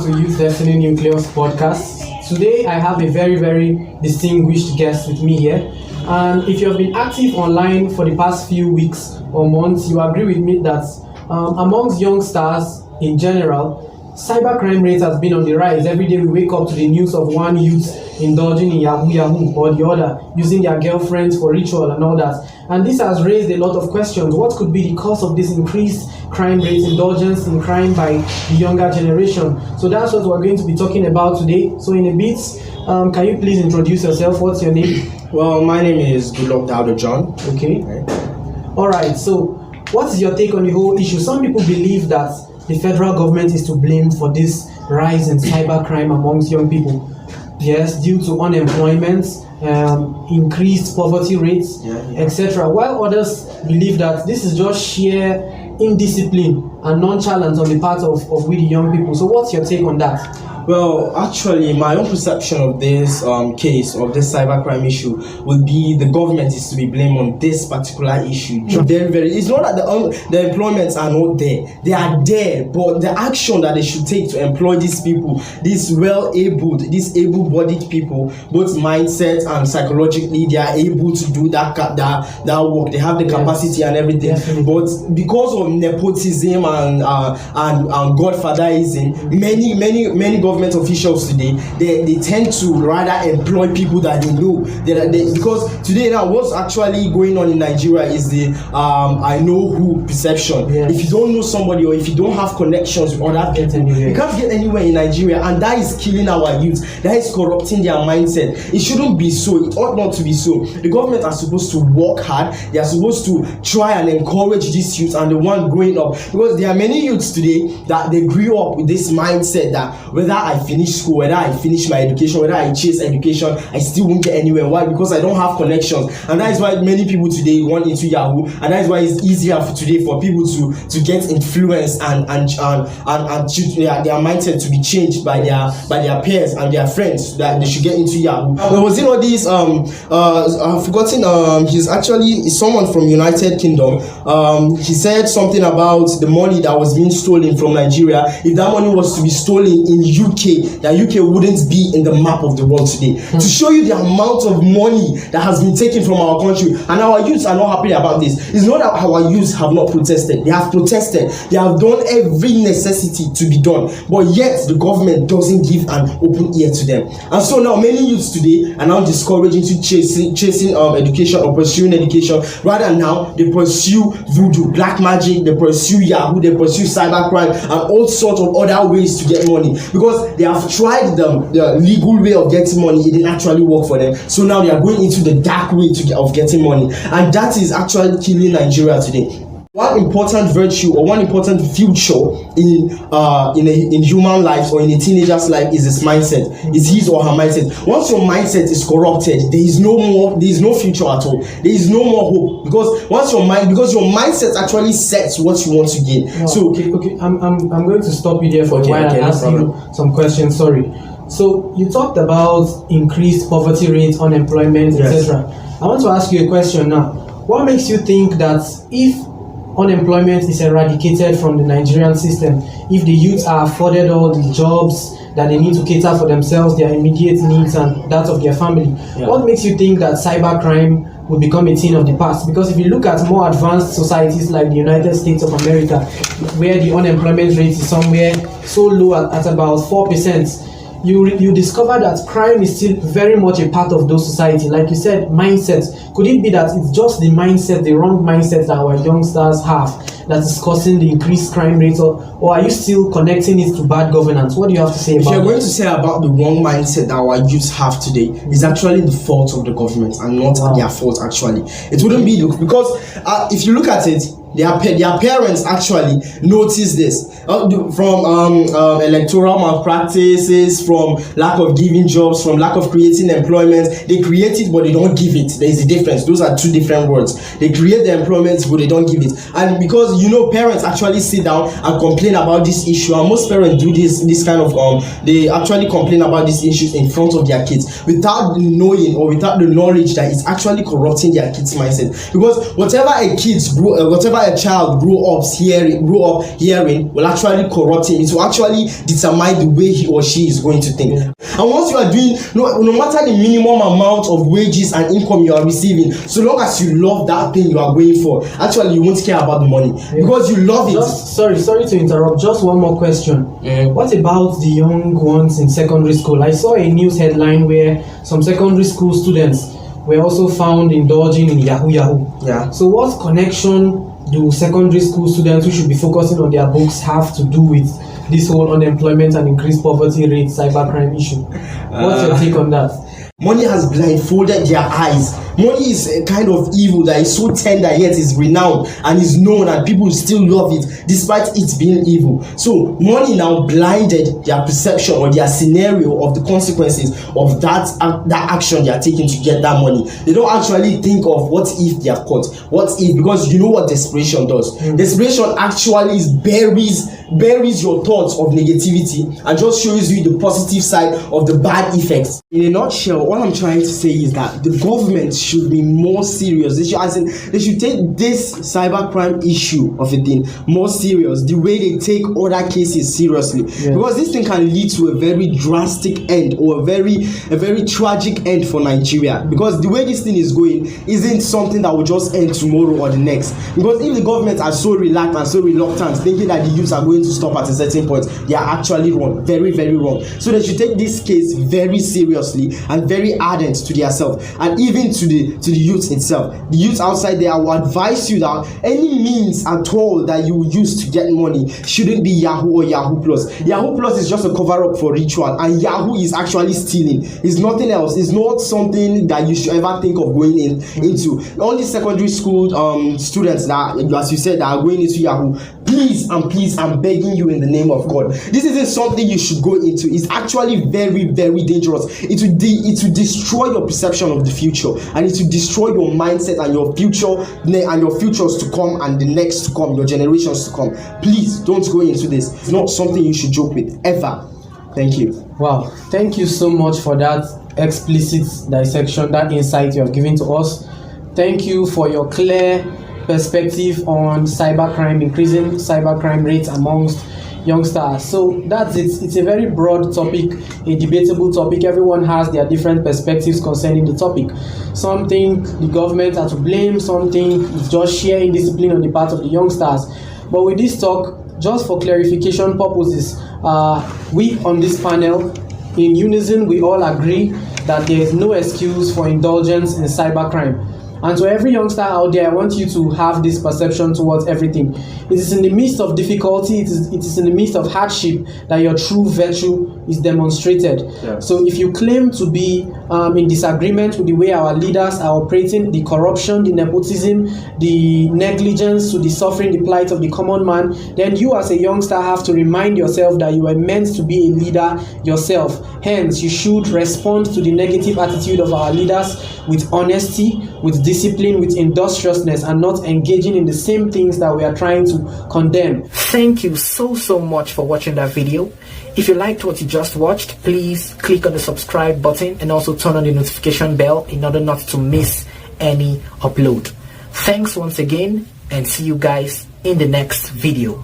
to Youth Destiny Nucleus podcast. Today I have a very, very distinguished guest with me here. And if you have been active online for the past few weeks or months, you agree with me that amongst youngsters in general, cybercrime rate has been on the rise. Every day we wake up to the news of one youth indulging in yahoo or the other, using their girlfriends for ritual and all that. And this has raised a lot of questions. What could be the cause of this increased crime rate, indulgence in crime by the younger generation? So that's what we're going to be talking about today. So in a bit, can you please introduce yourself? What's your name? Well, my name is Goodluck Daudo John. Okay. All right. So what is your take on the whole issue? Some people believe that the federal government is to blame for this rise in cybercrime amongst young people. Yes, due to unemployment, increased poverty rates, etc. While others believe that this is just sheer indiscipline and nonchalance on the part of we the young people. So what's your take on that? Well, actually, my own perception of this case, of this cybercrime issue, would be the government is to be blamed on this particular issue. It's not that the employments are not there. They are there, but the action that they should take to employ these people, these able-bodied people, both mindset and psychologically, they are able to do that work. They have the capacity and everything. Definitely. But because of nepotism and godfatherism, many government officials today, they tend to rather employ people that they know. Because today now, what's actually going on in Nigeria is the I know who perception. Yes. If you don't know somebody or if you don't have connections with other people, you can't get anywhere in Nigeria, and that is killing our youth. That is corrupting their mindset. It shouldn't be so. It ought not to be so. The government are supposed to work hard. They are supposed to try and encourage these youths and the one growing up, because there are many youths today that they grew up with this mindset that whether I finish school, whether I finish my education, whether I chase education, I still won't get anywhere. Why? Because I don't have connections. And that is why many people today want into Yahoo, and that is why it's easier today for people to get influenced and their mindset to be changed by their peers and their friends, that they should get into Yahoo. There was all these I've forgotten, he's someone from United Kingdom. He said something about the money that was being stolen from Nigeria. If that money was to be stolen in UK, that UK wouldn't be in the map of the world today. To show you the amount of money that has been taken from our country, and our youths are not happy about this. It's not that our youths have not protested. They have protested. They have done every necessity to be done, but yet the government doesn't give an open ear to them. And so now many youths today are now discouraged into chasing education or pursuing education. Rather now they pursue voodoo, black magic, they pursue Yahoo, they pursue cybercrime and all sorts of other ways to get money, because they have tried the legal way of getting money. It didn't actually work for them. So now they are going into the dark way of getting money, and that is actually killing Nigeria today. One important virtue or one important future in human life or in a teenager's life is his mindset. Is his or her mindset. Once your mindset is corrupted, there is no future at all. There is no more hope, because your mindset actually sets what you want to gain. No, so okay. I'm going to stop you there for a while and ask you some questions. Sorry. So you talked about increased poverty rates, unemployment, etc. I want to ask you a question now. What makes you think that if unemployment is eradicated from the Nigerian system, if the youths are afforded all the jobs that they need to cater for themselves, their immediate needs and that of their family, what makes you think that cybercrime will become a thing of the past? Because if you look at more advanced societies like the United States of America, where the unemployment rate is somewhere so low at about 4%, you discover that crime is still very much a part of those society. Like you said, mindset. Could it be that it's just the mindset, the wrong mindset that our youngsters have, that is causing the increased crime rate, or are you still connecting it to bad governance? What do you have to say about that? If you're going to say about the wrong mindset that our youths have today, is actually the fault of the government and not their fault actually. It wouldn't be, because if you look at it, their parents actually notice this from electoral malpractices, from lack of giving jobs, from lack of creating employment. They create it, but they don't give it. There is a difference. Those are two different words. They create the employment, but they don't give it. And because parents actually sit down and complain about this issue, and most parents do this kind of they actually complain about these issues in front of their kids without knowing or without the knowledge that it's actually corrupting their kids' mindset. Because whatever whatever a child grow up hearing will actually corrupt him. It will actually determine the way he or she is going to think. And once you are doing, no matter the minimum amount of wages and income you are receiving, so long as you love that thing you are going for, actually you won't care about the money because you love it. Sorry to interrupt. Just one more question. What about the young ones in secondary school? I saw a news headline where some secondary school students were also found indulging in Yahoo. Yeah. So what connection do secondary school students who should be focusing on their books have to do with this whole unemployment and increased poverty rate cybercrime issue? What's your take on that? Money has blindfolded their eyes. Money is a kind of evil that is so tender yet is renowned and is known, and people still love it despite it being evil. So money now blinded their perception or their scenario of the consequences of that action they are taking to get that money. They don't actually think of what if they are caught, what if, because you know what desperation does. Desperation actually buries your thoughts of negativity and just shows you the positive side of the bad effects. In a nutshell, what I'm trying to say is that the government should be more serious. They should take this cybercrime issue of a thing more serious, the way they take other cases seriously. Because this thing can lead to a very drastic end or a very tragic end for Nigeria. Because the way this thing is going isn't something that will just end tomorrow or the next. Because if the government are so relaxed and so reluctant, thinking that the youths are going to stop at a certain point, they are actually wrong, very, very wrong. So they should take this case very seriously and very ardent to themselves, and even to the youth itself. The youth outside there, I will advise you that any means at all that you use to get money shouldn't be Yahoo or Yahoo Plus. Yahoo Plus is just a cover-up for ritual, and Yahoo is actually stealing. It's nothing else. It's not something that you should ever think of going into. Only secondary school students that, as you said, that are going into Yahoo, please, I'm begging you in the name of God, this isn't something you should go into. It's actually very, very dangerous. It will destroy your perception of the future, and it will destroy your mindset and your future and your futures to come and the next to come, your generations to come. Please don't go into this. It's not something you should joke with ever. Thank you. Wow, thank you so much for that explicit dissection, that insight you have given to us. Thank you for your clear perspective on cybercrime, increasing cybercrime rates amongst youngsters. So that's it. It's a very broad topic, a debatable topic. Everyone has their different perspectives concerning the topic. Some think the government are to blame, some think it's just sheer indiscipline on the part of the youngsters. But with this talk, just for clarification purposes, we on this panel, in unison, we all agree that there is no excuse for indulgence in cybercrime. And to every youngster out there, I want you to have this perception towards everything. It is in the midst of difficulty, it is in the midst of hardship that your true virtue is demonstrated. Yes. So if you claim to be in disagreement with the way our leaders are operating, the corruption, the nepotism, the negligence to the suffering, the plight of the common man, then you as a youngster have to remind yourself that you were meant to be a leader yourself. Hence, you should respond to the negative attitude of our leaders with honesty, with discipline, with industriousness, and not engaging in the same things that we are trying to condemn. Thank you so much for watching that video. If you liked what you just watched, please click on the subscribe button and also turn on the notification bell in order not to miss any upload. Thanks once again, and see you guys in the next video.